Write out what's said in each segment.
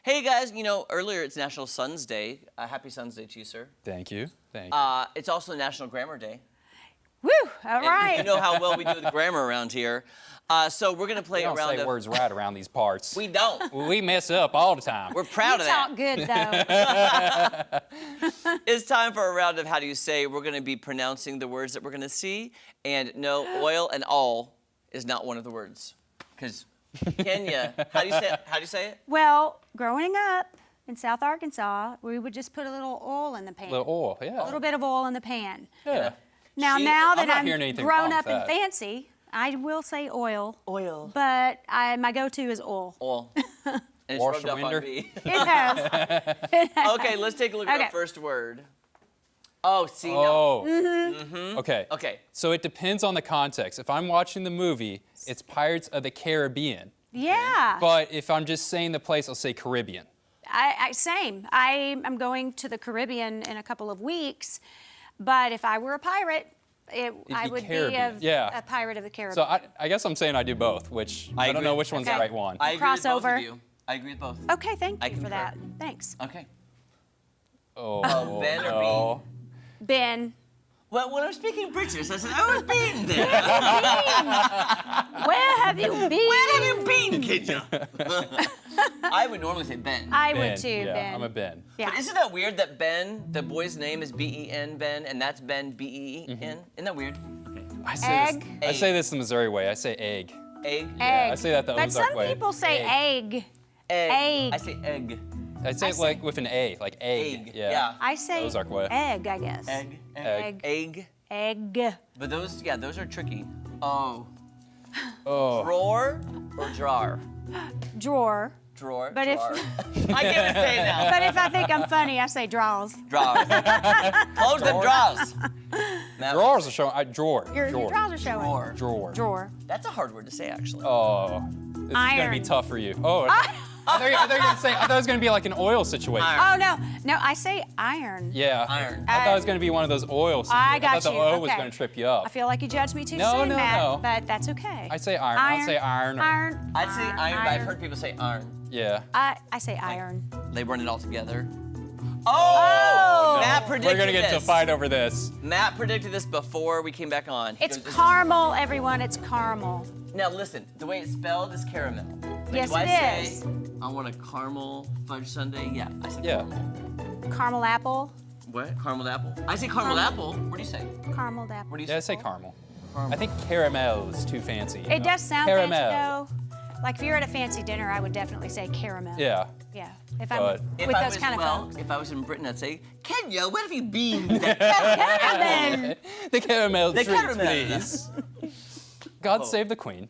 Hey guys, earlier it's National Sons Day. Happy Sons Day to you, sir. Thank you. Thank you. It's also National Grammar Day. Woo! All right. You know how well we do with grammar around here. So we're gonna play We a don't round say of. words right around these parts. We don't. We mess up all the time. We're proud You of talk that. good though. It's time for a round of how do you say. We're gonna be pronouncing the words that we're gonna see, and no, oil and all is not one of the words, because Kenya. How do you say it? How do you say it? Well, growing up in South Arkansas, we would just put a little oil in the pan. A little oil, yeah. A little bit of oil in the pan. Yeah. Now She- that I'm not I'm hearing anything grown wrong up with and that. fancy, I will say oil. Oil. But my go-to is oil. Oil. And it's Wash rubbed the off on winder. me. It has. Okay, let's take a look at Okay. our first word. Oh, see, no. Oh. Mm-hmm. Okay. Okay. So it depends on the context. If I'm watching the movie, it's Pirates of the Caribbean. Yeah. But if I'm just saying the place, I'll say Caribbean. Same. I'm going to the Caribbean in a couple of weeks, but if I were a pirate, I be would Caribbean. be Yeah. a pirate of the Caribbean. So I guess I'm saying I do both, which I don't agree. know which one's Okay. the right one. I agree with both Crossover. of you. I agree with both. Okay, thank I you for concur. that. Thanks. Okay. Oh, Ben or no. Ben. Well, when I'm speaking British, I said, I was being there. Where have you been? Where have you been, Kenya? I would normally say Ben. I Ben. would too, Yeah, Ben. I'm a Ben. Yeah. But isn't that weird that Ben, the boy's name is B-E-N, Ben, and that's Ben, B-E-N? Mm-hmm. Isn't that weird? Okay. Egg. I say this the Missouri way. I say egg. Egg? Egg. I say that the But Ozark some way. people say egg. Egg. Egg. I say egg. I say it say- like with an A, like egg. Egg. Yeah. Yeah. I say Ozark way. egg, I guess. Egg. Egg. Egg. Egg. But those are tricky. Oh. Oh. Drawer or jar? Drawer. Drawer. But if- drawer. I can't say it now. But if I think I'm funny, I say draws. Drawers. Close them drawers. Matt, Drawers are showing. Drawer. Your Drawer. draws are showing. Drawer. Drawer. Drawer. That's a hard word to say, actually. Oh. This is gonna be Iron. tough for you. Oh. I thought it was gonna be like an oil situation. Iron. Oh, no, I say iron. Yeah. Iron. I thought it was gonna be one of those oil situations. I got thought the you. oil was Okay. gonna trip you up. I feel like you judged me too No, soon, no, Matt, no. but that's okay. I say iron. I'll say iron. Iron. I'd say iron, but I've heard people say iron. Yeah. I say iron. They run it all together. Oh! Matt predicted We're gonna get into a this. fight over this. Matt predicted this before we came back on. He It's goes, "This is-" caramel, everyone. It's caramel. Now listen, the way it's spelled is caramel. Like, Yes, do I it say, is. I want a caramel fudge sundae? Yeah, I say Yeah. caramel. Caramel apple. What? Caramel apple? I say caramel apple. What do you say? Caramel apple. What do you Yeah, I say? say caramel. Caramel. I think caramel is too fancy. It does sound caramel. fancy, though. Like if you're at a fancy dinner, I would definitely say caramel. Yeah. Yeah. If But- I'm If with I those was, kind of well, folks. if I was in Britain, I'd say, Kenya, where have you been? Caramel. The caramel The treats, caramel. please. God save the queen.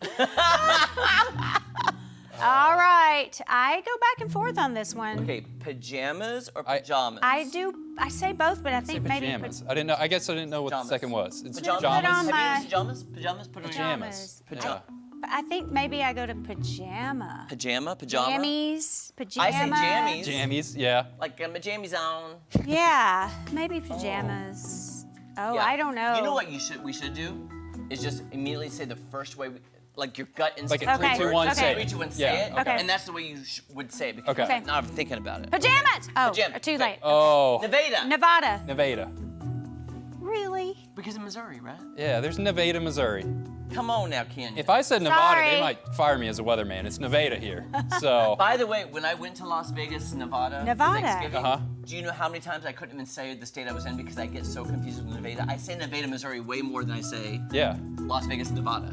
All right. I go back and forth on this one. Okay, pajamas or pajamas? I say both, but I Say think maybe pajamas. I didn't know. I guess I didn't know what Pajamas. the second was. It's Pajamas. Put on Have you my- used pajamas? Pajamas? Put on your pajamas. Pajama. I think maybe I go to pajama. Pajama? Pajama? Jammies. I Pajama. say jammies. Jammies. Yeah. Like, my jammies on. Yeah. Maybe pajamas. Oh, Yeah. I don't know. You know what we should do? Is just immediately say the first way, like your gut instinct. Like a Okay, 3, 2, 1, okay. say. 3, 2, 1, say Yeah, it. okay. And that's the way you would say it. Because Okay. now I'm thinking about it. Pajamas. Oh, Pajama. too late. Oh. Nevada. Nevada. Nevada. Really? Because of Missouri, right? Yeah, there's Nevada, Missouri. Come on now, Kenya. If I said Nevada, they Sorry. might fire me as a weatherman. It's Nevada here. So. By the way, when I went to Las Vegas, Nevada, Nevada. for Thanksgiving, Uh-huh. do you know how many times I couldn't even say the state I was in because I get so confused with Nevada? I say Nevada, Missouri way more than I say Yeah. Las Vegas, Nevada.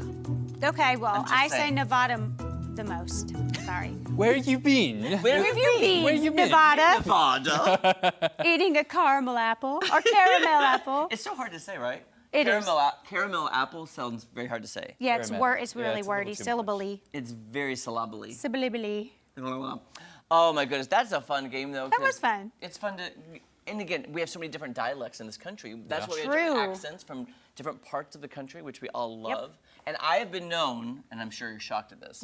Okay, well, I'm just I say saying. Nevada the most. Sorry. Where you been? Where Have you been? Where you been? Nevada, Nevada. eating a caramel apple or caramel apple. It's so hard to say, right? It is. Caramel apple sounds very hard to say. Yeah, it's Caramel. it's Yeah, really it's a little wordy. too much. Syllably. It's very syllably. Syllably. Oh my goodness, that's a fun game though. That 'cause was fun. It's fun to, and again, we have so many different dialects in this country. That's Yeah. why we have True. different accents from different parts of the country, which we all love. And I have been known, and I'm sure you're shocked at this,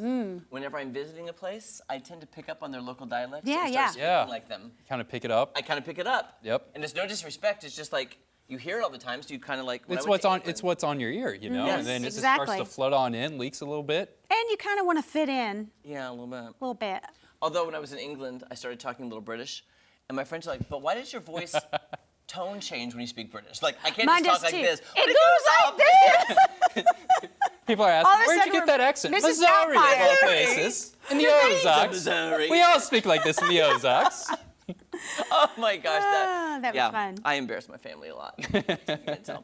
whenever I'm visiting a place, I tend to pick up on their local dialects Yeah, and start yeah. speaking Yeah. like them. Kind of pick it up. I kind of pick it up. Yep. And there's no disrespect, it's just like, you hear it all the time, so you kind of like, when I It's went what's to on. England- It's what's on your ear, you know, Yes, and then it just exactly. starts to flood on in, leaks a little bit. And you kind of want to fit in Yeah, a little bit. a little bit. Although when I was in England, I started talking a little British, and my friends are like, "But why does your voice tone change when you speak British? Like I can't Mine just talk does like too. this. It but goes like this. People are All of asking, a where'd you sudden get that accent? Mrs. Missouri, of all Doubtfire. places. In the Ozarks. Missouri. We all speak like this in the Ozarks. Oh my gosh, That was yeah, fun. I embarrass my family a lot. You can tell.